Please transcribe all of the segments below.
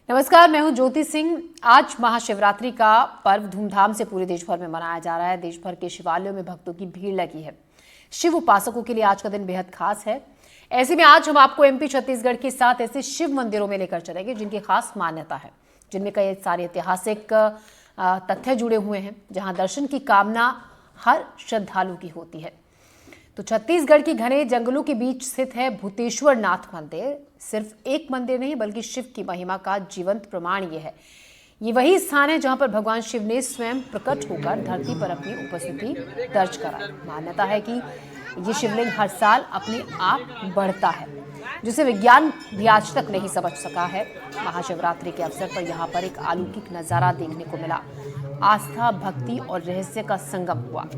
नमस्कार, मैं हूं ज्योति सिंह। आज महाशिवरात्रि का पर्व धूमधाम से पूरे देश भर में मनाया जा रहा है। देश भर के शिवालयों में भक्तों की भीड़ लगी है। शिव उपासकों के लिए आज का दिन बेहद खास है। ऐसे में आज हम आपको एमपी छत्तीसगढ़ के साथ ऐसे शिव मंदिरों में लेकर चलेंगे जिनकी खास मान्यता है, जिनमें कई सारे ऐतिहासिक तथ्य जुड़े हुए हैं, जहां दर्शन की कामना हर श्रद्धालु की होती है। तो छत्तीसगढ़ की घने जंगलों के बीच स्थित है भूतेश्वर नाथ मंदिर। सिर्फ एक मंदिर नहीं बल्कि शिव की महिमा का जीवंत प्रमाण ये है। ये वही स्थान है जहां पर भगवान शिव ने स्वयं प्रकट होकर धरती पर अपनी उपस्थिति दर्ज कराई। मान्यता है कि ये शिवलिंग हर साल अपने आप बढ़ता है, जिसे विज्ञान भी आज तक नहीं समझ सका है। महाशिवरात्रि के अवसर पर यहाँ पर एक अलौकिक नजारा देखने को मिला। आस्था, भक्ति और रहस्य का संगम हुआ।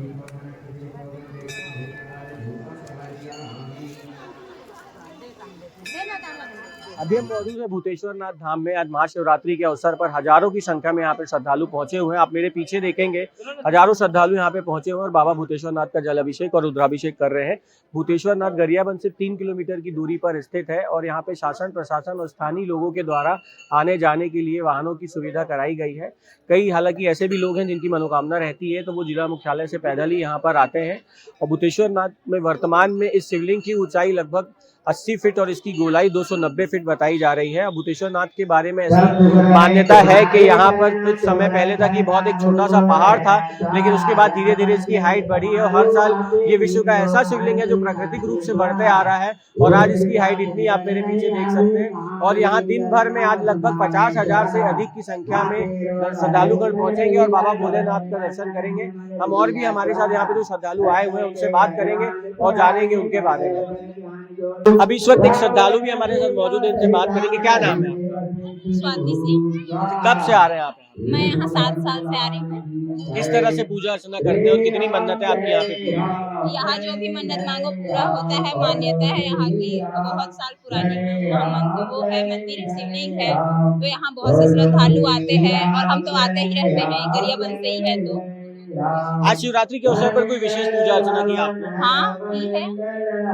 अभी हम मौजूद है भूतेश्वर नाथ धाम में। आज महाशिवरात्रि के अवसर पर हजारों की संख्या में यहाँ पे श्रद्धालु पहुंचे हुए हैं। आप मेरे पीछे देखेंगे, हजारों श्रद्धालु यहाँ पे पहुंचे हुए हैं और बाबा भूतेश्वर नाथ का जल अभिषेक और रुद्राभिषेक कर रहे हैं। भूतेश्वर नाथ गरियाबंद से 3 किलोमीटर की दूरी पर स्थित है और यहाँ पे शासन, प्रशासन और स्थानीय लोगों के द्वारा आने जाने के लिए वाहनों की सुविधा कराई गई है। कई हालांकि ऐसे भी लोग हैं जिनकी मनोकामना रहती है तो वो जिला मुख्यालय से पैदल ही यहाँ पर आते हैं। और भूतेश्वर नाथ में वर्तमान में इस शिवलिंग की ऊंचाई लगभग 80 फीट और इसकी गोलाई 290 फीट बताई जा रही है। भूतेश्वर नाथ के बारे में ऐसी मान्यता है कि यहाँ पर कुछ समय पहले तक ये बहुत एक छोटा सा पहाड़ था, लेकिन उसके बाद धीरे धीरे इसकी हाइट बढ़ी है और हर साल ये विश्व का ऐसा शिवलिंग है जो प्राकृतिक रूप से बढ़ते आ रहा है। और आज इसकी हाइट इतनी आप मेरे पीछे देख सकते हैं। और यहाँ दिन भर में आज लगभग 50,000 से अधिक की संख्या में श्रद्धालुगण पहुंचेंगे और बाबा भोलेनाथ का दर्शन करेंगे। हम और भी हमारे साथ यहाँ पे जो श्रद्धालु आए हुए हैं उनसे बात करेंगे और जानेंगे उनके बारे में। अभी इस वक्त एक श्रद्धालु भी हमारे साथ मौजूद है, इनसे बात करेंगे। क्या नाम है? स्वाति सिंह। कब से आ रहे हैं आप? मैं यहाँ 7 साल से आ रही हूँ। किस तरह से पूजा अर्चना करते हो? कितनी मन्नतें आपकी यहाँ पे? यहाँ जो भी मन्नत मांगो पूरा होता है। मान्यता है यहाँ की बहुत साल पुरानी। वो है मंदिर, शिवलिंग है, तो यहाँ बहुत से श्रद्धालु आते हैं और हम तो आते ही रहते हैं। गरियाबंद से ही है। तो आज शिवरात्रि के अवसर पर कोई विशेष पूजा अर्चना की आपने? हाँ, की है।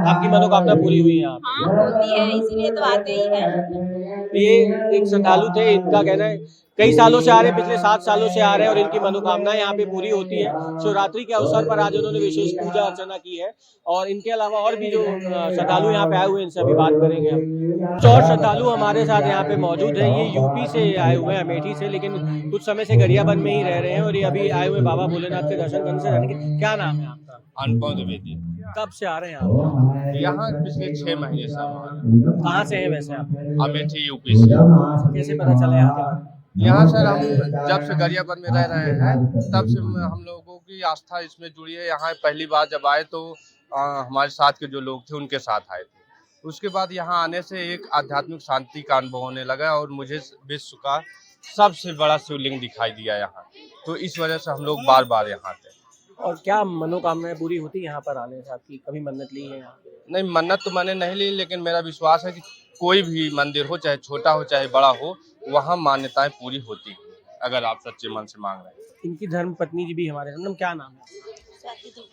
आपकी मनोकामना पूरी हुई है? हाँ, होती है, इसीलिए तो आते ही हैं। ये एक श्रद्धालु थे, इनका कहना है कई सालों से आ रहे हैं, पिछले 7 सालों से आ रहे हैं और इनकी मनोकामनाएं यहाँ पे पूरी होती है। शिवरात्रि के अवसर पर आज उन्होंने विशेष पूजा अर्चना की है। और इनके अलावा और भी जो श्रद्धालु यहाँ पे आए हुए हैं इनसे अभी बात करेंगे हम। तो और श्रद्धालु हमारे साथ यहाँ पे मौजूद है। ये यूपी से आए हुए हैं, अमेठी से, लेकिन कुछ समय से गरियाबंद में ही रह रहे हैं और ये अभी आए हुए बाबा भोलेनाथ के दर्शन करने से रहने के। क्या नाम है आपका? अनुपम द्विवेदी। कब से आ रहे हैं आप? यहाँ पिछले 6 महीने से कहाँ से हैं वैसे आप? अमेठी यूपी से। कैसे पता चले यहाँ? यहाँ सर हम जब से गरियाबंद में रह रहे हैं तब से हम लोगों की आस्था इसमें जुड़ी है। यहाँ पहली बार जब आए तो हमारे साथ के जो लोग थे उनके साथ आए थे। उसके बाद यहाँ आने से एक आध्यात्मिक शांति का अनुभव होने लगा और मुझे विश्व का सबसे बड़ा शिवलिंग दिखाई दिया यहाँ। तो इस वजह से हम लोग बार बार यहाँ आते हैं। और क्या मनोकामनाएं पूरी होती है यहाँ पर आने से? आपकी कभी मन्नत ली है यहाँ? नहीं, मन्नत तो मैंने नहीं ली, लेकिन मेरा विश्वास है कि कोई भी मंदिर हो, चाहे छोटा हो चाहे बड़ा हो, वहाँ मान्यताएं पूरी होती है अगर आप सच्चे मन से मांग रहे हैं। इनकी धर्म पत्नी जी भी हमारे साथ। क्या नाम है? स्वाति जी।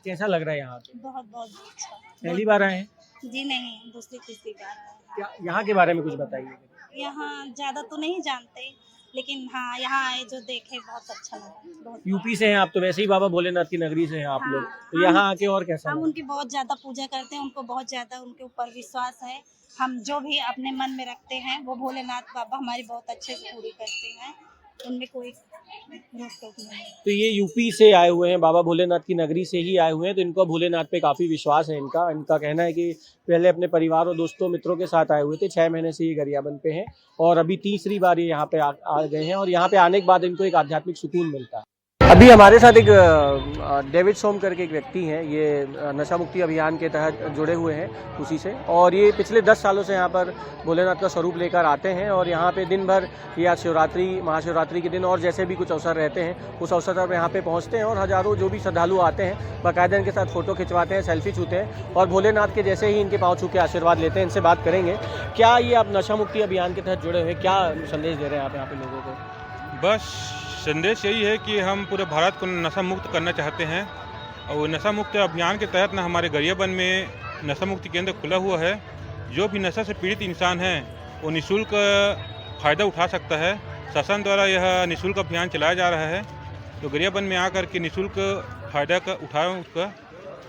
कैसा लग रहा है यहाँ पे? बहुत बहुत अच्छा। पहली बार आए हैं? जी नहीं, दूसरी तीसरी बार आए। क्या यहाँ के बारे में कुछ बताइए। यहाँ ज्यादा तो नहीं जानते, लेकिन हाँ यहाँ आए जो देखे बहुत अच्छा लगा। यूपी से हैं आप तो वैसे ही बाबा भोलेनाथ की नगरी से हैं आप लोग, तो हाँ, यहाँ आके और कैसा? हम उनकी बहुत ज्यादा पूजा करते हैं, उनको बहुत ज्यादा उनके ऊपर विश्वास है। हम जो भी अपने मन में रखते हैं वो भोलेनाथ बाबा हमारी बहुत अच्छे से पूरी करते हैं। उनमें कोई रोक टोक नहीं। तो ये यूपी से आए हुए हैं, बाबा भोलेनाथ की नगरी से ही आए हुए हैं, तो इनको भोलेनाथ पे काफ़ी विश्वास है। इनका कहना है कि पहले अपने परिवार और दोस्तों मित्रों के साथ आए हुए थे। 6 महीने से ये गरियाबंद पे हैं और अभी तीसरी बार ये यहाँ पे आ गए हैं और यहाँ पे आने के बाद इनको एक आध्यात्मिक सुकून मिलता है। अभी हमारे साथ एक डेविड सोम करके एक व्यक्ति हैं। ये नशा मुक्ति अभियान के तहत जुड़े हुए हैं उसी से, और ये पिछले 10 सालों से यहाँ पर भोलेनाथ का स्वरूप लेकर आते हैं और यहाँ पे दिन भर या शिवरात्रि, महाशिवरात्रि के दिन और जैसे भी कुछ अवसर रहते हैं उस अवसर पर यहाँ पे पहुँचते हैं और हज़ारों जो भी श्रद्धालु आते हैं बाकायदा इनके साथ फ़ोटो खिंचवाते हैं, सेल्फी छूते हैं और भोलेनाथ के जैसे ही इनके पाँव छू के आशीर्वाद लेते हैं। इनसे बात करेंगे। क्या ये आप नशा मुक्ति अभियान के तहत जुड़े हुए, क्या संदेश दे रहे हैं आप यहाँ पे लोगों को? बस संदेश यही है कि हम पूरे भारत को नशा मुक्त करना चाहते हैं और नशा मुक्त अभियान के तहत ना हमारे गरियाबंद में नशा मुक्ति केंद्र खुला हुआ है। जो भी नशा से पीड़ित इंसान हैं वो निःशुल्क फ़ायदा उठा सकता है। शासन द्वारा यह निःशुल्क अभियान चलाया जा रहा है, तो गरियाबंद में आकर के निःशुल्क फ़ायदा का उठाएं, उसका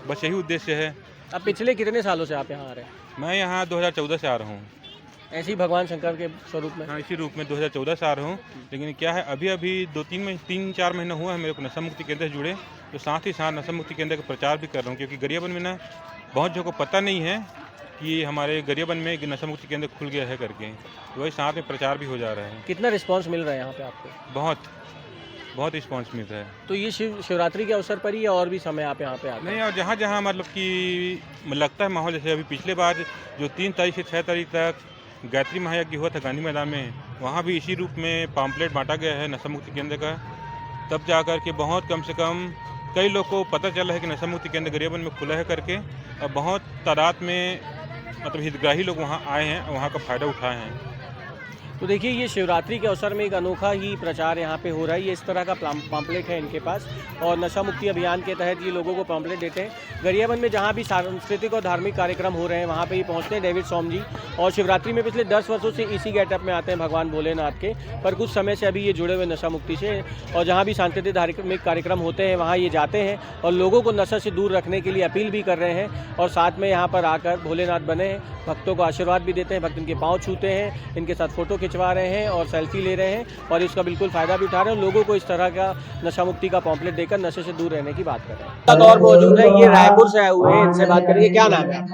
बस यही उद्देश्य है। अब पिछले कितने सालों से आप यहाँ आ रहे हैं? मैं यहाँ 2014 से आ रहा हूँ। ऐसे ही भगवान शंकर के स्वरूप में? हाँ, इसी रूप में 2014 से आ रहा हूँ। लेकिन क्या है, अभी 3-4 महीना हुआ है मेरे को नशा मुक्ति केंद्र से जुड़े, तो साथ ही साथ नशा मुक्ति केंद्र का प्रचार भी कर रहा हूँ, क्योंकि गरियाबंद में ना बहुत जो को पता नहीं है कि हमारे गरियाबंद में एक नशा मुक्ति केंद्र खुल गया है करके, तो वही साथ में प्रचार भी हो जा रहा है। कितना रिस्पांस मिल रहा है यहाँ पे आपको? बहुत रिस्पॉन्स मिल रहा है। तो ये शिवरात्रि के अवसर पर ही या और भी समय आप यहाँ पे आते हैं? नहीं, और जहाँ जहाँ मतलब कि लगता है माहौल, जैसे अभी पिछले बार जो 3 तारीख से 6 तारीख तक गायत्री महायज्ञ हुआ था गांधी मैदान में, वहाँ भी इसी रूप में पम्पलेट बांटा गया है नशा मुक्ति केंद्र का। तब जाकर के बहुत कम से कम कई लोग को पता चला है कि नशा मुक्ति केंद्र गरियाबंद में खुला है करके, और बहुत तादाद में मतलब हितग्राही लोग वहाँ आए हैं, वहाँ का फ़ायदा उठाए हैं। तो देखिए, ये शिवरात्रि के अवसर में एक अनोखा ही प्रचार यहाँ पे हो रहा है। ये इस तरह का पम्पलेट है इनके पास, और नशा मुक्ति अभियान के तहत ये लोगों को पम्पलेट देते हैं। गरियाबंद में जहाँ भी सांस्कृतिक और धार्मिक कार्यक्रम हो रहे हैं वहाँ पे ये पहुँचते हैं डेविड सोम जी, और शिवरात्रि में पिछले 10 वर्षों से इसी गेटअप में आते हैं भगवान भोलेनाथ के, पर कुछ समय से अभी ये जुड़े हुए नशा मुक्ति से, और जहाँ भी सांस्कृतिक धार्मिक कार्यक्रम होते हैं वहाँ ये जाते हैं और लोगों को नशा से दूर रखने के लिए अपील भी कर रहे हैं, और साथ में यहाँ पर आकर भोलेनाथ बने हैं, भक्तों को आशीर्वाद भी देते हैं, भक्त इनके पाँव छूते हैं, इनके साथ फ़ोटो खिंचवा रहे हैं और सेल्फी ले रहे हैं, और इसका बिल्कुल फ़ायदा भी उठा रहे हैं। लोगों को इस तरह का नशा मुक्ति का पॉम्पलेट देकर नशे से दूर रहने की बात कर रहे हैं। और मौजूद है, ये रायपुर से आए हुए हैं, इनसे बात करेंगे। क्या नाम है?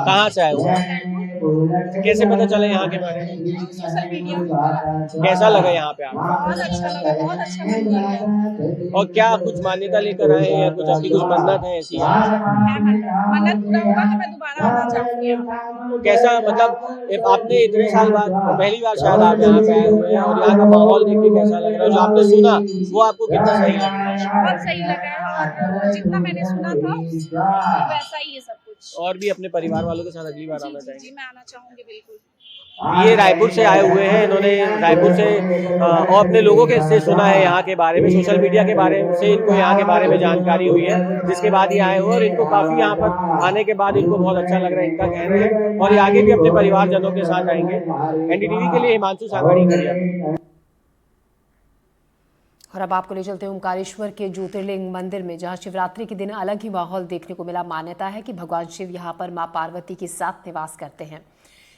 कहाँ से आए हुए हैं? कैसे पता चले यहाँ के बारे में? Social media. कैसा लगा यहाँ पे आपको? बहुत अच्छा लगा, बहुत अच्छा मंदिर है। और क्या कुछ मान्यता लेकर आए हैं या कुछ आपकी कुछ मन्नत है ऐसी? मन्नत पूरा होगा तो मैं दोबारा आना चाहूँगी। तो कैसा, मतलब आपने इतने साल बाद पहली बार शायद आप यहाँ पे आए हुए हैं, और यहाँ का माहौल देख के कैसा लग रहा है? जो आपने सुना वो आपको कितना सही लग रहा है? बहुत सही लगा है, और जितना मैंने सुना था वैसा ही है सब कुछ। और भी अपने परिवार वालों के साथ अगली बार आना जी, मैं आना चाहूँगी बिल्कुल। ये रायपुर से आए हुए हैं, इन्होंने रायपुर से और अपने लोगों के से सुना है यहाँ के बारे में, सोशल मीडिया के बारे से इनको यहाँ के बारे में जानकारी हुई है, जिसके बाद ये आए हुए, और इनको काफ़ी यहाँ पर आने के बाद इनको बहुत अच्छा लग रहा है, इनका कहना है, और ये आगे भी अपने परिवारजनों के साथ आएंगे। एनडीटीवी के लिए हिमांशु सांगड़ी गरिया। और अब आपको ले चलते हैं ओमकारेश्वर के ज्योतिर्लिंग मंदिर में, जहां शिवरात्रि के दिन अलग ही माहौल देखने को मिला। मान्यता है कि भगवान शिव यहां पर मां पार्वती के साथ निवास करते हैं।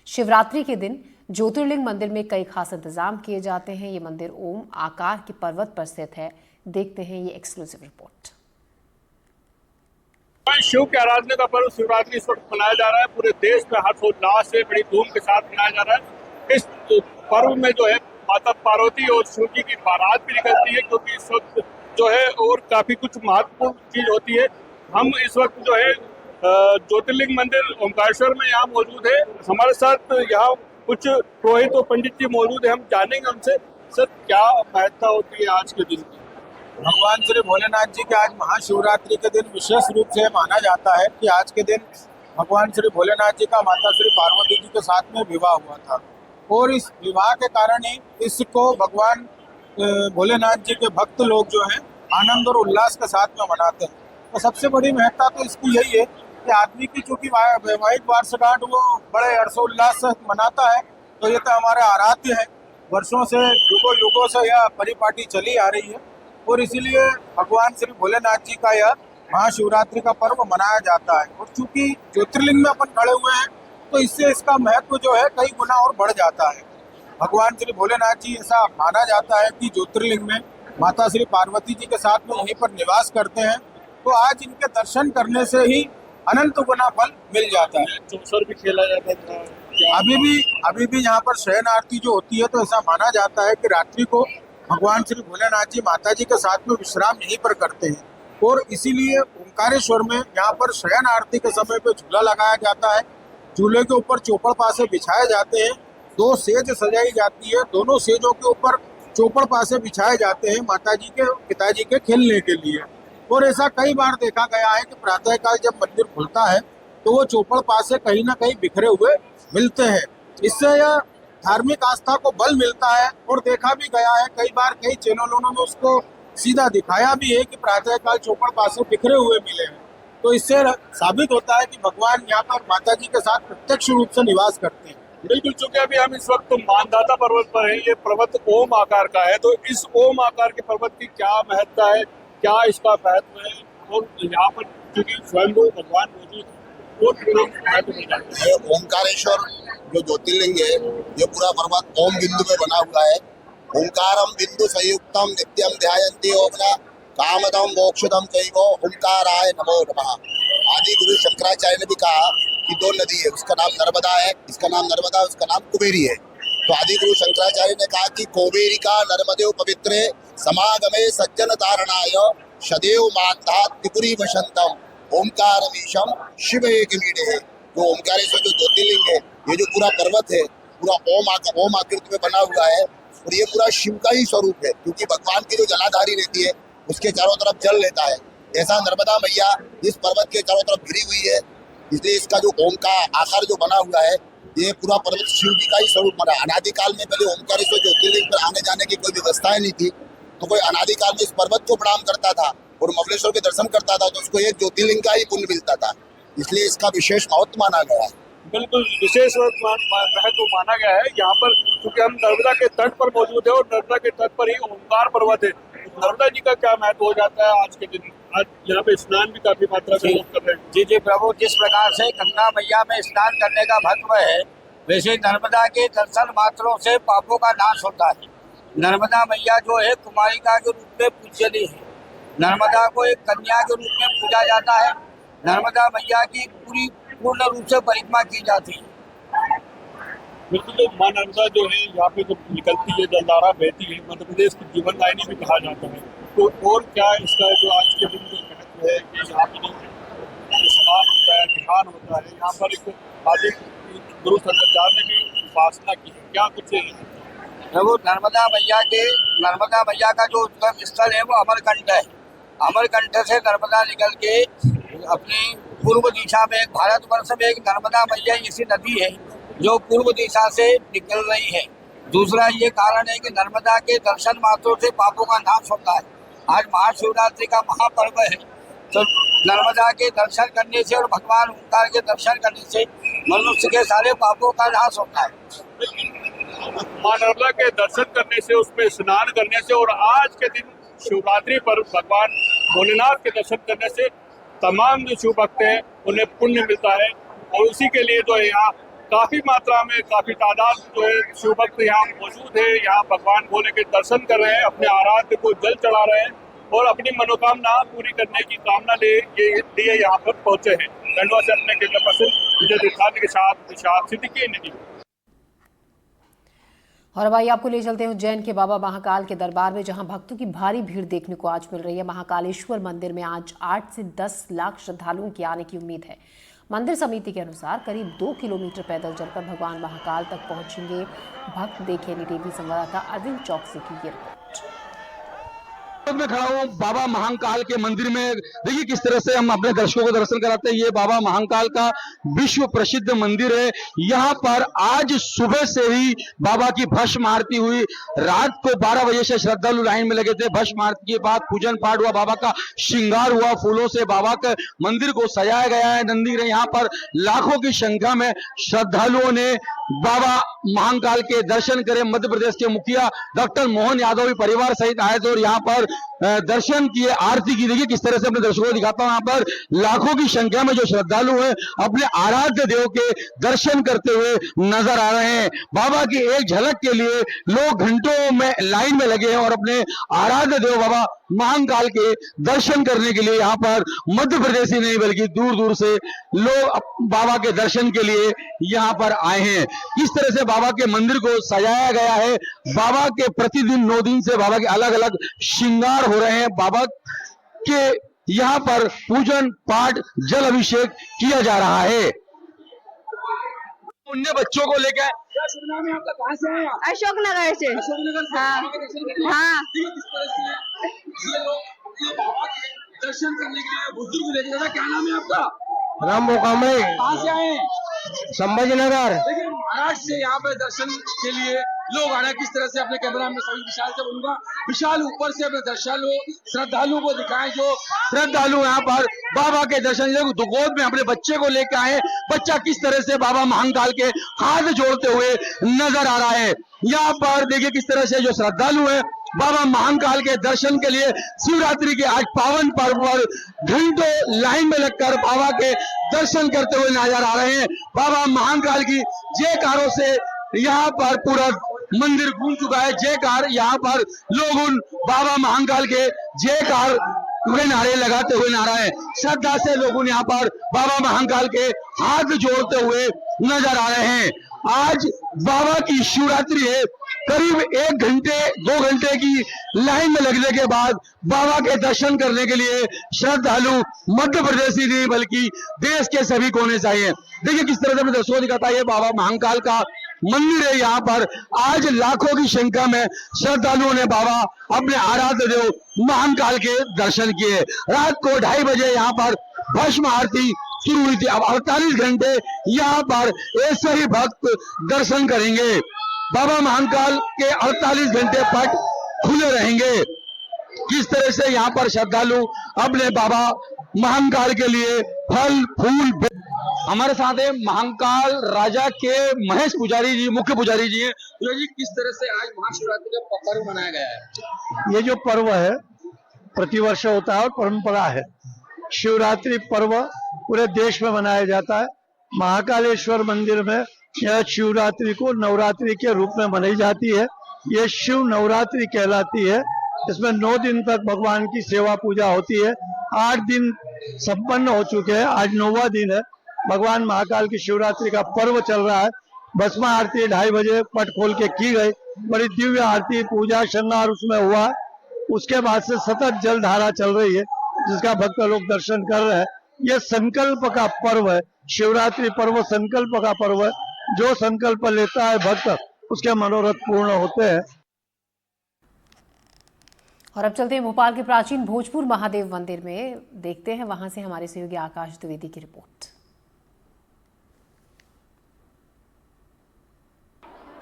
शिवरात्रि के दिन ज्योतिर्लिंग मंदिर में कई खास इंतजाम किए जाते हैं। ये मंदिर ओम आकार के पर्वत पर स्थित है। देखते हैं ये एक्सक्लूसिव रिपोर्ट। शिव के आराधना का पर्व शिवरात्रि इस वक्त मनाया जा रहा है। पूरे देश में हर्षोल्लास से बड़ी धूम के साथ मनाया जा रहा है। इस पर्व में जो है माता पार्वती और शिव जी की बारात भी निकलती है, क्योंकि इस वक्त जो है और काफी कुछ महत्वपूर्ण चीज होती है। हम इस वक्त जो है ज्योतिर्लिंग मंदिर ओमकारेश्वर में यहाँ मौजूद है। हमारे साथ यहाँ कुछ पुरोहित और पंडित जी मौजूद है। हम जानेंगे उनसे, सर क्या महत्ता होती है आज के दिन की? भगवान श्री भोलेनाथ जी के आज महाशिवरात्रि के दिन विशेष रूप से माना जाता है कि आज के दिन भगवान श्री भोलेनाथ जी का माता श्री पार्वती जी के साथ में विवाह हुआ था, और इस विवाह के कारण ही इसको भगवान भोलेनाथ जी के भक्त लोग जो हैं आनंद और उल्लास के साथ में मनाते हैं। तो सबसे बड़ी महत्ता तो इसकी यही है कि आदमी की चूंकि वैवाहिक वर्षगांठ वो बड़े हर्षोल्लास से मनाता है, तो ये तो हमारा आराध्य है, वर्षों से युगों से यह परिपाटी चली आ रही है, और इसीलिए भगवान श्री भोलेनाथ जी का यह महाशिवरात्रि का पर्व मनाया जाता है। और चूंकि ज्योतिर्लिंग में अपन खड़े हुए हैं, तो इससे इसका महत्व जो है कई गुना और बढ़ जाता है। भगवान श्री भोलेनाथ जी, ऐसा माना जाता है कि ज्योतिर्लिंग में माता श्री पार्वती जी के साथ में यहीं पर निवास करते हैं, तो आज इनके दर्शन करने से ही अनंत गुना फल मिल जाता है। चौसर भी खेला जाता था अभी भी यहाँ पर शयन आरती जो होती है, तो ऐसा माना जाता है कि रात्रि को भगवान श्री भोलेनाथ जी माता जी के साथ में विश्राम यहीं पर करते हैं, और इसीलिए ओमकारेश्वर में यहाँ पर शयन आरती के समय पे झूला लगाया जाता है। झूले के ऊपर चौपड़ पासे बिछाए जाते हैं, 2 सेज सजाई जाती है, दोनों सेजों के ऊपर चौपड़ पासे बिछाए जाते हैं माता जी के पिताजी के खेलने के लिए। और ऐसा कई बार देखा गया है कि प्रातःकाल जब मंदिर खुलता है तो वो चौपड़ पासे कहीं ना कहीं बिखरे हुए मिलते हैं। इससे यह धार्मिक आस्था को बल मिलता है, और देखा भी गया है कई बार, कई चैनलों ने उसको सीधा दिखाया भी है कि प्रातःकाल चौपड़ पासे बिखरे हुए मिले हैं। तो इससे साबित होता है कि भगवान यहाँ पर माता जी के साथ प्रत्यक्ष रूप से निवास करते हैं। बिल्कुल, चूंकि अभी हम इस वक्त मानदाता पर्वत पर हैं, ये पर्वत ओम आकार का है, तो इस ओम आकार के पर्वत की क्या महत्ता है, क्या इसका महत्व है, और यहाँ पर चूंकि स्वयंभू भगवान मौजूद है, वो महत्व नहीं जानते। ये ओमकारेश्वर जो ज्योतिर्लिंग है, ये पूरा पर्वत ओम बिंदु में बना हुआ है। ओंकारम बिंदु संयुक्तम नित्यम ध्यायन्ति ओमना कामदम मोक्षदम चैव ओंकाराय नमो नमः। आदि गुरु शंकराचार्य ने भी कहा कि दो नदी है, उसका नाम नर्मदा है, इसका नाम नर्मदा, उसका नाम कुबेरी है। तो आदि गुरु शंकराचार्य ने कहा कि कोबेरिका नर्मदेव पवित्रे समागमे सज्जन तारणाय सदैव मानधा त्रिपुरी वसंतम ओंकार मीशम शिव एक मीडे है। जो ओंकारेश्वर जो ज्योतिर्लिंग है, ये जो पूरा पर्वत है, पूरा ओम आकृति में बना हुआ है, और ये पूरा शिव का ही स्वरूप है, क्योंकि भगवान की जो जलाधारी रहती है उसके चारों तरफ जल लेता है। ऐसा नर्मदा मैया इस पर्वत के चारों तरफ घिरी हुई है, इसलिए इसका जो ओम का आकार जो बना हुआ है, ये पूरा पर्वत शिव जी का ही स्वरूप बना। अनादिकाल में पहले ओमकारेश्वर ज्योतिर्लिंग पर आने जाने की कोई व्यवस्थाएं नहीं थी, तो कोई अनादिकाल में इस पर्वत को प्रणाम करता था और महाबलेश्वर के दर्शन करता था, तो उसको एक ज्योतिर्लिंग का ही पुण्य मिलता था, इसलिए इसका विशेष महत्व माना गया है। बिल्कुल विशेष महत्व माना गया है यहाँ पर, क्योंकि हम नर्मदा के तट पर मौजूद है और नर्मदा के तट पर ही ओंकार पर्वत है। नर्मदा जी का क्या महत्व हो जाता है आज के दिन? आज यहाँ पे स्नान भी काफी मात्रा में लोग कर रहे हैं। जी जी प्रभु, जिस प्रकार से गंगा मैया में स्नान करने का महत्व है, वैसे नर्मदा के दर्शन मात्रों से पापों का नाश होता है। नर्मदा मैया जो है कुमारिका के रूप में पूजनीय है। नर्मदा को एक कन्या के रूप में पूजा जाता है। नर्मदा मैया की पूर्ण रूप से परिक्रमा की जाती है। बिल्कुल, तो माँ नर्मदा जो है यहाँ पे जब निकलती है, जलधारा बहती है, मध्य प्रदेश की जीवन दायिनी भी कहा जाता है। तो और क्या इसका जो आज के दिन जो महत्व है कि यहाँ पर स्नान होता है, ध्यान होता है, यहाँ पर एक आदि गुरु शंकराचार्य ने भी उपासना की है, क्या कुछ है? वो नर्मदा मैया का जो उद्गम स्थल है वो अमरकंट है। अमरकंट से नर्मदा निकल के अपनी पूर्व दिशा में, भारतवर्ष में एक नर्मदा मैया ऐसी नदी है जो पूर्व दिशा से निकल रही है। दूसरा ये कारण है कि नर्मदा के दर्शन मात्रों से पापों का नाश होता है। आज महाशिवरात्रि का महापर्व है, तो नर्मदा के दर्शन करने से और भगवान ओंकार के दर्शन करने से मनुष्य के सारे पापों का नाश होता है। माँ नर्मदा के दर्शन करने से, उसमें स्नान करने से और आज के दिन शिवरात्रि पर भगवान भोलेनाथ के दर्शन करने से तमाम जो शिव भक्त हैं उन्हें पुण्य मिलता है। और उसी के लिए जो है यहाँ काफी मात्रा में, काफी तादाद जो है शिव भक्त यहाँ मौजूद है। यहाँ भगवान भोले के दर्शन कर रहे हैं, अपने आराध्य को जल चढ़ा रहे हैं और अपनी मनोकामना पूरी करने की कामना लिए यहाँ पर पहुंचे हैं। खंडवा से अपने कैमरा पर्सन विजय दिखाने के साथ निशाद सिद्दीकी न्यूज़। और अब आइए आपको ले चलते हैं उज्जैन के बाबा महाकाल के दरबार में, जहां भक्तों की भारी भीड़ देखने को आज मिल रही है। महाकालेश्वर मंदिर में आज 8 से 10 लाख श्रद्धालुओं के आने की उम्मीद है। मंदिर समिति के अनुसार करीब 2 किलोमीटर पैदल चलकर भगवान महाकाल तक पहुंचेंगे भक्त। देखिए NDTV संवाददाता अरविंद चौकसी की ये रिपोर्ट। मैं खड़ा हूँ बाबा महाकाल के मंदिर में। देखिए किस तरह से हम अपने दर्शकों को दर्शन कराते हैं। ये बाबा महाकाल का विश्व प्रसिद्ध मंदिर है। यहाँ पर आज सुबह से ही बाबा की भस्म आरती हुई। रात को 12 बजे से श्रद्धालु लाइन में लगे थे। भस्म आरती के बाद पूजन पाठ हुआ, बाबा का श्रृंगार हुआ, फूलों से बाबा के मंदिर को सजाया गया है। नंदी ने यहाँ पर लाखों की संख्या में श्रद्धालुओं ने बाबा महाकाल के दर्शन करे। मध्य प्रदेश के मुखिया डॉक्टर मोहन यादव भी परिवार सहित आए थे और यहाँ पर दर्शन किए, आरती की। देखिए किस तरह से अपने दर्शकों को दिखाता हूं। यहाँ पर लाखों की संख्या में जो श्रद्धालु हैं अपने आराध्य देव के दर्शन करते हुए नजर आ रहे हैं। बाबा की एक झलक के लिए लोग घंटों में लाइन में लगे हैं और अपने आराध्य देव बाबा महाकाल के दर्शन करने के लिए यहाँ पर मध्य प्रदेश ही नहीं बल्कि दूर दूर से लोग बाबा के दर्शन के लिए यहाँ पर आए हैं। किस तरह से बाबा के मंदिर को सजाया गया है। बाबा के प्रतिदिन 9 दिन से बाबा के अलग अलग श्रृंगार हो रहे हैं। बाबा के यहाँ पर पूजन पाठ जल अभिषेक किया जा रहा है। उन्हें बच्चों को लेकर क्या शुभ नाम है आपका, कहाँ से हैं? अशोक नगर से। अशोकनगर से हाँ। बाबा के दर्शन के लिए? हाँ। किस तरह से ये लोग ये बाबा के दर्शन करने के लिए बुजुर्ग लेके जाता। क्या नाम है आपका? राम मोकामे। कहाँ से आए? संभाजीनगर। देखिए महाराष्ट्र से यहाँ पे दर्शन के लिए लोग आना, किस तरह से अपने कैमरा में सभी विशाल से बोलूंगा, विशाल ऊपर से अपने श्रद्धालुओं को दिखाएं, जो श्रद्धालु यहाँ पर बाबा के दर्शन गोद में अपने बच्चे को लेकर आए। बच्चा किस तरह से बाबा महाकाल के हाथ जोड़ते हुए नजर आ रहा है। यहाँ पर देखिए किस तरह से जो श्रद्धालु है बाबा महाकाल के दर्शन के लिए शिवरात्रि के आज पावन पर्व पर घंटों लाइन में लगकर बाबा के दर्शन करते हुए नजर आ रहे हैं। बाबा महाकाल की जयकारों से यहाँ पर पूरा मंदिर गूंज चुका है। जयकार यहाँ पर लोग उन बाबा महाकाल के जयकार वे नारे लगाते हुए नारा है। श्रद्धा से लोग यहाँ पर बाबा महाकाल के हाथ जोड़ते हुए नजर आ रहे हैं। आज बाबा की शिवरात्रि है। करीब 1 घंटे 2 घंटे की लाइन में लगने के बाद बाबा के दर्शन करने के लिए श्रद्धालु मध्य प्रदेश ही नहीं बल्कि देश के सभी कोने से आए। देखिए किस तरह से मैं दर्शकों दिखाता है, ये बाबा महाकाल का मंदिर है। यहाँ पर आज लाखों की संख्या में श्रद्धालुओं ने बाबा अपने आराध्य देव महाकाल के दर्शन किए। रात को 2:30 बजे यहाँ पर भस्म आरती शुरू हुई थी। अब 48 घंटे यहाँ पर ऐसे ही भक्त दर्शन करेंगे। बाबा महाकाल के 48 घंटे पट खुले रहेंगे। किस तरह से यहाँ पर श्रद्धालु अपने बाबा महाकाल के लिए फल फूल। हमारे साथ है महाकाल राजा के महेश पुजारी जी, मुख्य पुजारी जी हैं। पुजारी जी, किस तरह से आज महाशिवरात्रि का पर्व मनाया गया है? ये जो पर्व है प्रतिवर्ष होता है और परंपरा है। शिवरात्रि पर्व पूरे देश में मनाया जाता है। महाकालेश्वर मंदिर में यह शिवरात्रि को नवरात्रि के रूप में मनाई जाती है। ये शिव नवरात्रि कहलाती है। इसमें 9 दिन तक भगवान की सेवा पूजा होती है। 8 दिन संपन्न हो चुके हैं, आज 9वां दिन है। भगवान महाकाल की शिवरात्रि का पर्व चल रहा है। भस्म आरती 2:30 बजे पट खोल के की गई। बड़ी दिव्य आरती पूजा श्रृंगार उसमें हुआ। उसके बाद से सतत जल धारा चल रही है जिसका भक्त लोग दर्शन कर रहे हैं। ये संकल्प का पर्व है। शिवरात्रि पर्व संकल्प का पर्व है। जो संकल्प लेता है भक्त उसके मनोरथ पूर्ण होते हैं। और अब चलते हैं भोपाल के प्राचीन भोजपुर महादेव मंदिर में, देखते हैं वहां से हमारे सहयोगी आकाश द्विवेदी की रिपोर्ट।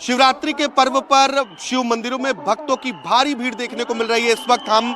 शिवरात्रि के पर्व पर शिव मंदिरों में भक्तों की भारी भीड़ देखने को मिल रही है। इस वक्त हम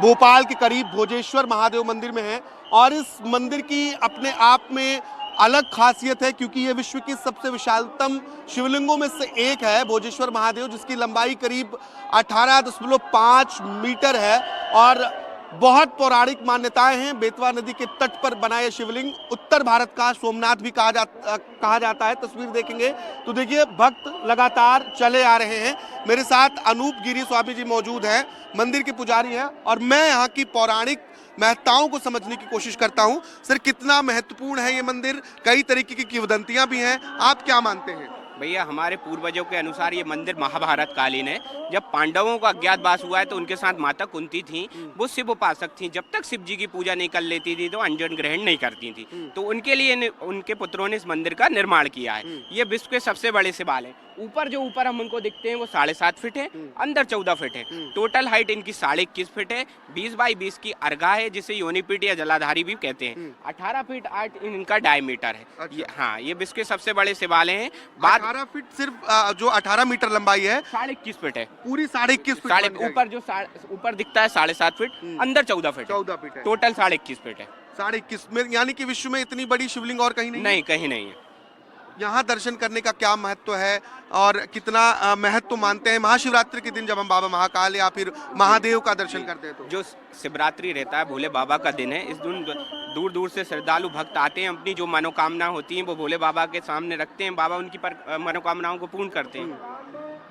भोपाल के करीब भोजेश्वर महादेव मंदिर में हैं और इस मंदिर की अपने आप में अलग खासियत है क्योंकि ये विश्व की सबसे विशालतम शिवलिंगों में से एक है भोजेश्वर महादेव, जिसकी लंबाई करीब 18.5 मीटर है और बहुत पौराणिक मान्यताएं हैं। बेतवा नदी के तट पर बना यह शिवलिंग उत्तर भारत का सोमनाथ भी कहा जाता है। तस्वीर देखेंगे तो देखिए भक्त लगातार चले आ रहे हैं। मेरे साथ अनूप गिरी स्वामी जी मौजूद हैं, मंदिर के पुजारी हैं और मैं यहाँ की पौराणिक महत्ताओं को समझने की कोशिश करता हूँ। सर, कितना महत्वपूर्ण है ये मंदिर? कई तरीके की किंवदंतियां भी हैं, आप क्या मानते हैं? भैया, हमारे पूर्वजों के अनुसार ये मंदिर महाभारत कालीन है। जब पांडवों का अज्ञातवास हुआ है तो उनके साथ माता कुंती थी, वो शिव उपासक थी। जब तक शिव जी की पूजा नहीं कर लेती थी तो अंजन ग्रहण नहीं करती थी, तो उनके लिए उनके पुत्रों ने इस मंदिर का निर्माण किया है। ये विश्व के सबसे बड़े शिवालय है। ऊपर हम उनको दिखते हैं वो 7.5 फीट है, अंदर 14 फीट है। टोटल हाइट इनकी 21.5 फीट है। 20 बाई 20 की अर्घा है जिसे योनिपीठ या जलाधारी भी कहते हैं। 18 फीट 8 इनका डायमीटर है। अच्छा। हाँ, ये विश्व के सबसे बड़े शिवालय हैं। 18 फीट सिर्फ जो 18 मीटर लंबाई है 21.5 फीट है। पूरी 21.5 फीट। ऊपर जो ऊपर दिखता है 7.5 फीट, अंदर 14 फीट। 14 फीट है। टोटल 21.5 फीट है। 21.5 में, यानी कि विश्व में इतनी बड़ी शिवलिंग और कहीं नहीं? कहीं नहीं है। यहाँ दर्शन करने का क्या महत्व है और कितना महत्व मानते हैं महाशिवरात्रि के दिन जब हम बाबा महाकाल या फिर महादेव का दर्शन करते हैं? तो जो शिवरात्रि रहता है भोले बाबा का दिन है। इस दिन दूर दूर से श्रद्धालु भक्त आते हैं, अपनी जो मनोकामना होती हैं वो भोले बाबा के सामने रखते हैं। बाबा उनकी मनोकामनाओं को पूर्ण करते हैं।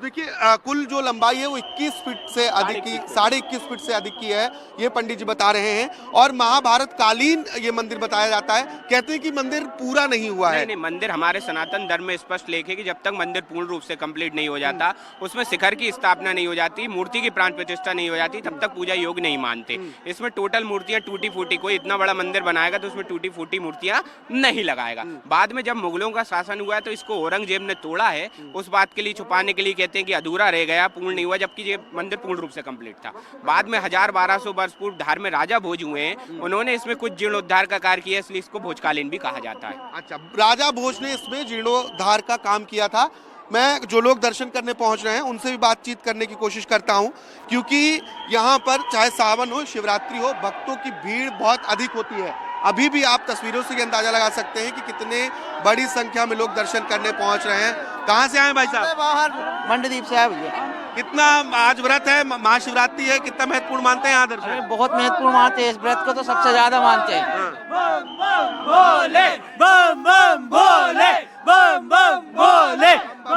देखिए, कुल जो लंबाई है वो 21 फीट से अधिक की, 21.5 फीट से अधिक की है, ये पंडित जी बता रहे हैं। और महाभारत कालीन ये मंदिर बताया जाता है। कहते हैं कि मंदिर पूरा नहीं हुआ है। नहीं, मंदिर हमारे सनातन धर्म में स्पष्ट लेख है कि जब तक मंदिर पूर्ण रूप से कंप्लीट नहीं हो जाता, उसमें शिखर की स्थापना नहीं हो जाती, मूर्ति की प्राण प्रतिष्ठा नहीं हो जाती, तब तक पूजा योग नहीं मानते। इसमें टोटल मूर्तियां टूटी फूटी, कोई इतना बड़ा मंदिर बनाएगा तो उसमें टूटी फूटी मूर्तियां नहीं लगाएगा। बाद में जब मुगलों का शासन हुआ है तो इसको औरंगजेब ने तोड़ा है। उस बात के लिए छुपाने के लिए कहते कहते हैं कि अधूरा रह गया, पूर्ण नहीं हुआ, जबकि ये मंदिर पूर्ण रूप से कंप्लीट था। बाद में 1000-1200 वर्ष पूर्व धार में राजा भोज हुए हैं, उन्होंने इसमें कुछ जीर्णोद्धार का कार्य किया, इसलिए इसको भोजकालीन भी कहा जाता है। अच्छा, राजा भोज ने इसमें जीर्णोद्धार का काम किया था। मैं जो लोग दर्शन करने पहुंच रहे हैं उनसे भी बातचीत करने की कोशिश करता हूं, क्योंकि यहाँ पर चाहे सावन हो, शिवरात्रि हो, भक्तों की भीड़ बहुत अधिक होती है। अभी भी आप तस्वीरों से ये अंदाजा लगा सकते हैं कि कितने बड़ी संख्या में लोग दर्शन करने पहुंच रहे हैं। कहाँ से आए भाई साहब? बाहर मंडदीप से आए भैया। कितना आज व्रत है, महाशिवरात्रि है, कितना महत्वपूर्ण मानते हैं यहाँ दर्शन? बहुत महत्वपूर्ण मानते हैं, इस व्रत को तो सबसे ज्यादा मानते हैं। बम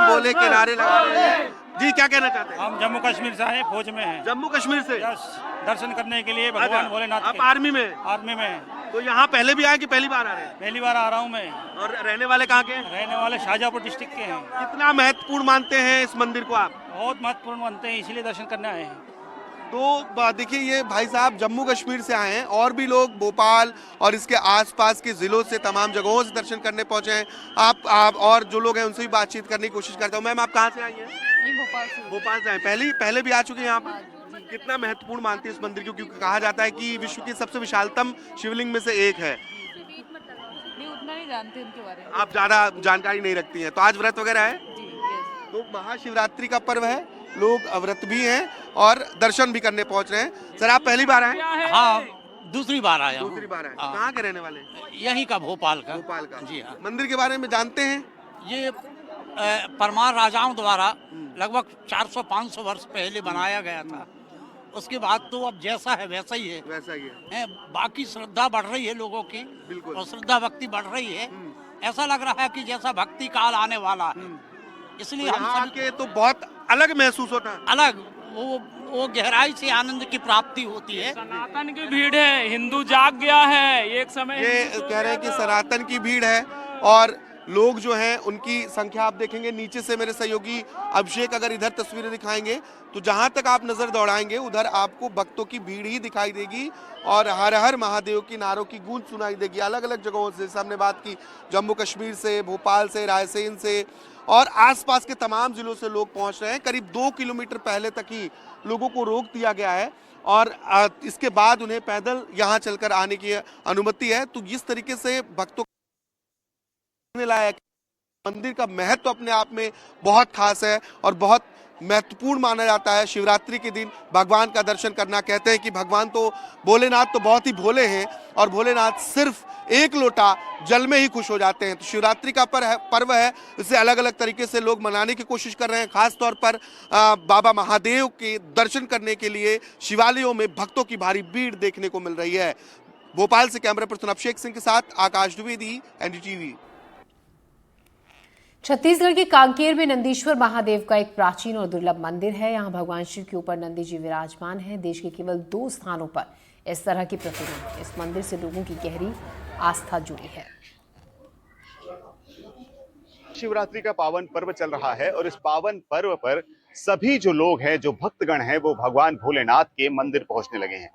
बोले के नारे लगा रहे हैं। जी, क्या कहना चाहते हैं? हम जम्मू कश्मीर से आए, फौज में हैं। जम्मू कश्मीर से दर्शन करने के लिए भगवान भोलेनाथ आप के। आर्मी में? आर्मी में। तो यहाँ पहले भी आए कि पहली बार आ रहे हैं? पहली बार आ रहा हूँ मैं। और रहने वाले कहाँ के हैं? रहने वाले शाहजहाँपुर डिस्ट्रिक्ट के हैं। कितना महत्वपूर्ण मानते हैं इस मंदिर को आप? बहुत महत्वपूर्ण मानते हैं, इसीलिए दर्शन करने आए हैं। तो देखिए, ये भाई साहब जम्मू कश्मीर से आए हैं और भी लोग भोपाल और इसके आसपास के जिलों से, तमाम जगहों से दर्शन करने पहुंचे हैं। आप और जो लोग हैं उनसे भी बातचीत करने की कोशिश करता हूँ। मैम, आप कहाँ से आई हैं? भोपाल से आए। पहले भी आ चुके हैं यहाँ पर? कितना महत्वपूर्ण मानते हैं इस मंदिर को, क्योंकि कहा जाता है कि विश्व की सबसे विशालतम शिवलिंग में से एक है। नहीं, उतना नहीं जानते उनके बारे में। आप ज्यादा जानकारी नहीं रखती हैं। तो आज व्रत वगैरह है? तो महाशिवरात्रि का पर्व है, लोग व्रत भी हैं और दर्शन भी करने पहुंच रहे हैं। सर, आप पहली बार आए? हाँ, दूसरी बार आया हूँ। दूसरी बार आए। हाँ। कहाँ के रहने वाले? यहीं का, भोपाल का। भोपाल का। जी हाँ। मंदिर के बारे में जानते हैं? ये परमार राजाओं द्वारा लगभग 400-500 वर्ष पहले बनाया गया था। उसके बाद तो अब जैसा है वैसा ही है। वैसा ही है। बाकी श्रद्धा बढ़ रही है लोगों की, बिल्कुल। और श्रद्धा भक्ति बढ़ रही है। ऐसा लग रहा है कि जैसा भक्ति काल आने वाला है, इसलिए तो हम यहाँ सभी आके तो बहुत अलग महसूस होता है। अलग वो गहराई से आनंद की प्राप्ति होती है। सनातन की भीड़ है, हिंदू जाग गया है एक समय। ये कह रहे हैं कि सनातन की भीड़ है और लोग जो हैं उनकी संख्या आप देखेंगे। नीचे से मेरे सहयोगी अभिषेक अगर इधर तस्वीरें दिखाएंगे तो जहां तक आप नजर दौड़ाएंगे उधर आपको भक्तों की भीड़ ही दिखाई देगी और हर हर महादेव की नारों की गूंज सुनाई देगी। अलग अलग जगहों से, जैसे हमने बात की जम्मू कश्मीर से, भोपाल से, रायसेन से और आसपास के तमाम जिलों से लोग पहुंच रहे हैं। करीब 2 किलोमीटर पहले तक ही लोगों को रोक दिया गया है और इसके बाद उन्हें पैदल यहाँ चलकर आने की अनुमति है। तो जिस तरीके से भक्तों लायक मंदिर का महत्व अपने आप में बहुत खास है और बहुत महत्वपूर्ण माना जाता है। शिवरात्रि के दिन भगवान का दर्शन करना, कहते हैं कि भगवान तो भोलेनाथ तो बहुत ही भोले हैं और भोलेनाथ सिर्फ एक लोटा जल में ही खुश हो जाते हैं। तो शिवरात्रि का पर्व है, इसे अलग अलग तरीके से लोग मनाने की कोशिश कर रहे हैं। खास तौर पर बाबा महादेव के दर्शन करने के लिए शिवालयों में भक्तों की भारी भीड़ देखने को मिल रही है। भोपाल से कैमरा पर्सन अभिषेक सिंह के साथ आकाश द्विवेदी, एनडीटीवी। छत्तीसगढ़ के कांकेर में नंदीश्वर महादेव का एक प्राचीन और दुर्लभ मंदिर है। यहाँ भगवान शिव के ऊपर नंदी जी विराजमान है। देश के केवल 2 स्थानों पर इस तरह की प्रतिमा है। इस मंदिर से लोगों की गहरी आस्था जुड़ी है। शिवरात्रि का पावन पर्व चल रहा है और इस पावन पर्व पर सभी जो लोग हैं, जो भक्तगण हैं, वो भगवान भोलेनाथ के मंदिर पहुंचने लगे हैं।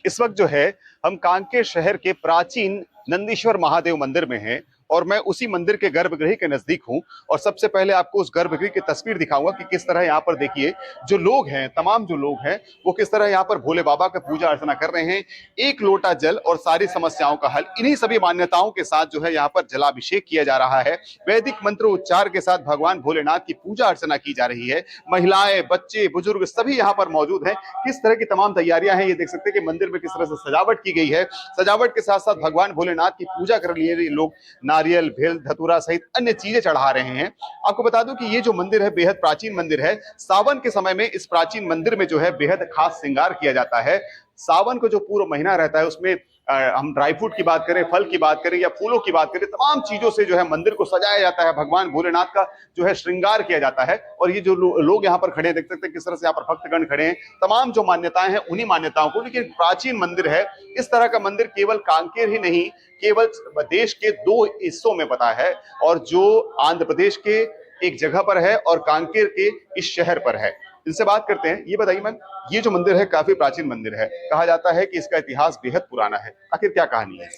इस वक्त जो है हम कांकेर शहर के प्राचीन नंदीश्वर महादेव मंदिर में हैं और मैं उसी मंदिर के गर्भगृह के नजदीक हूं और सबसे पहले आपको उस गर्भगृह की तस्वीर दिखाऊंगा कि किस तरह यहाँ पर देखिए जो लोग हैं, तमाम जो लोग हैं वो किस तरह यहाँ पर भोले बाबा का पूजा अर्चना कर रहे हैं। एक लोटा जल और सारी समस्याओं का हल, इन्हीं सभी मान्यताओं के साथ जो है यहाँ पर जलाभिषेक किया जा रहा है। वैदिक मंत्र उच्चार के साथ भगवान भोलेनाथ की पूजा अर्चना की जा रही है। महिलाएं, बच्चे, बुजुर्ग सभी यहाँ पर मौजूद हैं। किस तरह की तमाम तैयारियां हैं ये देख सकते हैं कि मंदिर में किस तरह से सजावट की गई है। सजावट के साथ साथ भगवान भोलेनाथ की पूजा कर लिए लोग नारियल, भेल, धतूरा सहित अन्य चीजें चढ़ा रहे हैं। आपको बता दूं कि ये जो मंदिर है बेहद प्राचीन मंदिर है। सावन के समय में इस प्राचीन मंदिर में जो है बेहद खास श्रृंगार किया जाता है। सावन को जो पूरा महीना रहता है उसमें हम ड्राई फ्रूट की बात करें, फल की बात करें या फूलों की बात करें, तमाम चीजों से जो है मंदिर को सजाया जाता है। भगवान भोलेनाथ का जो है श्रृंगार किया जाता है। और ये जो लोग यहाँ पर खड़े हैं, देख सकते हैं किस तरह से यहाँ पर भक्तगण खड़े हैं। तमाम जो मान्यताएं हैं उन्हीं मान्यताओं को, लेकिन प्राचीन मंदिर है। इस तरह का मंदिर केवल कांकेर ही नहीं, केवल देश के 2 हिस्सों में पता है और जो आंध्र प्रदेश के एक जगह पर है और कांकेर के इस शहर पर है। इनसे बात करते हैं। ये बताइए मैम, ये जो मंदिर है काफी प्राचीन मंदिर है, कहा जाता है कि इसका इतिहास बेहद पुराना है, आखिर क्या कहानी है?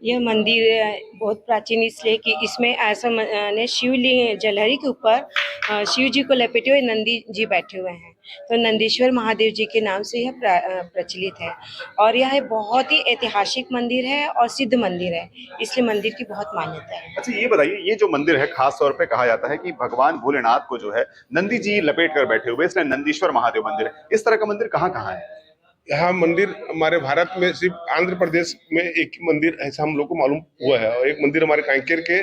यह मंदिर बहुत प्राचीन इसलिए कि इसमें ऐसा ने शिवलिंग जलहरी के ऊपर शिव जी को लपेटे हुए नंदी जी बैठे हुए हैं, तो नंदीश्वर महादेव जी के नाम से यह प्रचलित है। और यह बहुत ही ऐतिहासिक मंदिर है और सिद्ध मंदिर है, इसलिए मंदिर की बहुत मान्यता है। अच्छा ये बताइए, ये जो मंदिर है खास तौर पे कहा जाता है कि भगवान भोलेनाथ को जो है नंदी जी लपेट कर बैठे हुए, इसलिए नंदीश्वर महादेव मंदिर है। इस तरह का मंदिर कहाँ कहाँ है? यहाँ मंदिर हमारे भारत में सिर्फ आंध्र प्रदेश में एक ही मंदिर ऐसा हम लोग को मालूम हुआ है, और एक मंदिर हमारे कांकेर के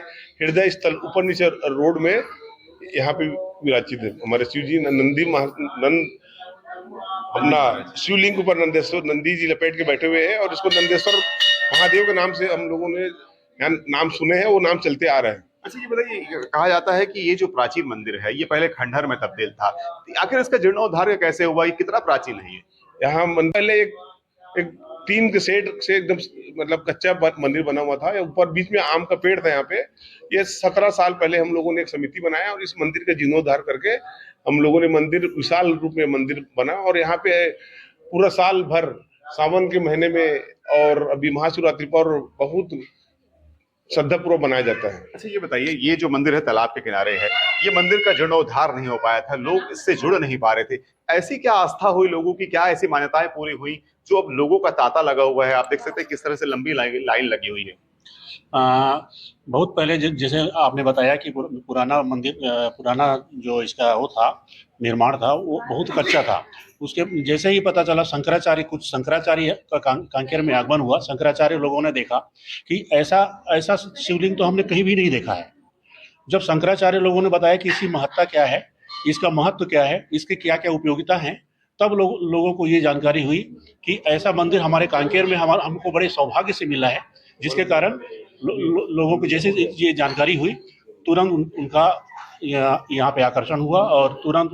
हृदय स्थल ऊपर नीचे रोड में यहाँ पे विराजित है। हमारे शिव जी शिवलिंग के ऊपर नंदेश्वर नंदी जी लपेट के बैठे हुए हैं, और इसको नंदेश्वर महादेव के नाम से हम लोगों ने यहाँ नाम सुने हैं, वो नाम चलते आ रहे हैं। अच्छा ये बताइए, कहा जाता है कि ये जो प्राचीन मंदिर है ये पहले खंडहर में तब्दील था, आखिर इसका जीर्णोद्धार कैसे हुआ? ये कितना प्राचीन है? यहाँ पहले एक टीन के सेट से एकदम मतलब कच्चा मंदिर बना हुआ था, ऊपर बीच में आम का पेड़ था। यहाँ पे ये 17 साल पहले हम लोगों ने एक समिति बनाया और इस मंदिर का जीर्णोद्धार करके हम लोगों ने मंदिर विशाल रूप में मंदिर बना, और यहाँ पे पूरा साल भर सावन के महीने में और अभी महाशिवरात्रि पर बहुत श्रद्धापूर्वक बनाया जाता है। अच्छा ये बताइए, ये जो मंदिर है तालाब के किनारे है, ये मंदिर का जीर्णोद्धार नहीं हो पाया था, लोग इससे जुड़ नहीं पा रहे थे, ऐसी क्या आस्था हुई लोगों की, क्या ऐसी मान्यताएं पूरी हुई जो अब लोगों का तांता लगा हुआ है? आप देख सकते हैं किस तरह से लंबी लाइन लगी हुई है। बहुत पहले जैसे आपने बताया कि पुराना मंदिर, पुराना जो इसका वो था निर्माण था, वो बहुत कच्चा था। उसके जैसे ही पता चला कुछ शंकराचार्य का कांकेर में आगमन हुआ, शंकराचार्य लोगों ने देखा कि ऐसा शिवलिंग तो हमने कहीं भी नहीं देखा है। जब शंकराचार्य लोगों ने बताया कि इसकी महत्ता क्या है, इसका महत्व क्या है, इसकी क्या क्या उपयोगिता है, तब लोगों को ये जानकारी हुई कि ऐसा मंदिर हमारे कांकेर में हमको बड़े सौभाग्य से मिला है, जिसके कारण लोगों को जैसे ये जानकारी हुई तुरंत उनका यहाँ पे आकर्षण हुआ, और तुरंत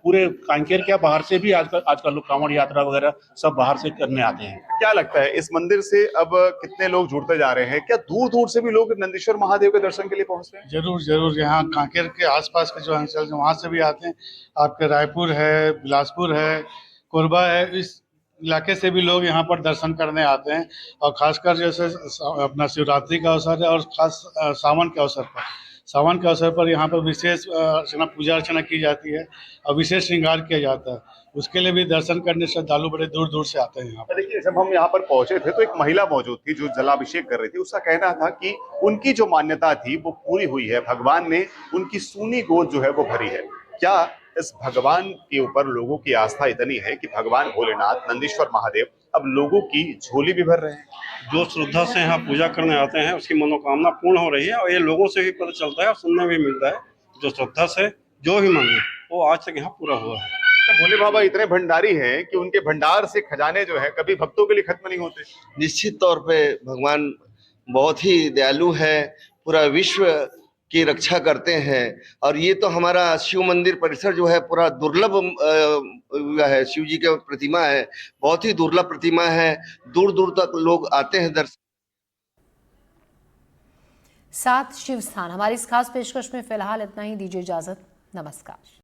पूरे कांकेर क्या बाहर से भी आजकल लोग कांवड़ यात्रा वगैरह सब बाहर से करने आते हैं। क्या लगता है इस मंदिर से अब कितने लोग जुड़ते जा रहे हैं? क्या दूर दूर से भी लोग नंदीश्वर महादेव के दर्शन के लिए पहुंच रहे हैं? जरूर यहाँ कांकेर के आसपास के जो अंचल है वहाँ से भी आते हैं। आपके रायपुर है, बिलासपुर है, कोरबा है, इस इलाके से भी लोग यहाँ पर दर्शन करने आते हैं। और खासकर जैसे अपना शिवरात्रि का अवसर है और खास सावन के अवसर पर यहाँ पर विशेष पूजा अर्चना की जाती है और विशेष श्रृंगार किया जाता है। उसके लिए भी दर्शन करने श्रद्धालु बड़े दूर दूर से आते हैं यहाँ पर। देखिए, जब हम यहाँ पर पहुंचे थे तो एक महिला मौजूद थी जो जलाभिषेक कर रही थी। उसका कहना था कि उनकी जो मान्यता थी वो पूरी हुई है, भगवान ने उनकी सूनी गोद जो है वो भरी है। क्या इस भगवान के ऊपर लोगों की आस्था इतनी है कि भगवान भोलेनाथ नंदीश्वर महादेव अब लोगों की झोली भी भर रहे हैं? जो श्रद्धा से यहाँ पूजा करने आते हैं उसकी मनोकामना पूर्ण हो रही है, और ये लोगों से भी पता चलता है और सुनने में मिलता है, जो श्रद्धा से जो भी मांगे वो आज तक यहाँ पूरा हुआ है। तो भोले बाबा इतने भंडारी हैं कि उनके भंडार से खजाने जो है कभी भक्तों के लिए खत्म नहीं होते। निश्चित तौर पे भगवान बहुत ही दयालु है, पूरा विश्व की रक्षा करते हैं। और ये तो हमारा शिव मंदिर परिसर जो है पूरा दुर्लभ है, शिव जी की प्रतिमा है, बहुत ही दुर्लभ प्रतिमा है, दूर दूर तक लोग आते हैं दर्शन। 7 शिव स्थान हमारी इस खास पेशकश में फिलहाल इतना ही। दीजिए इजाजत, नमस्कार।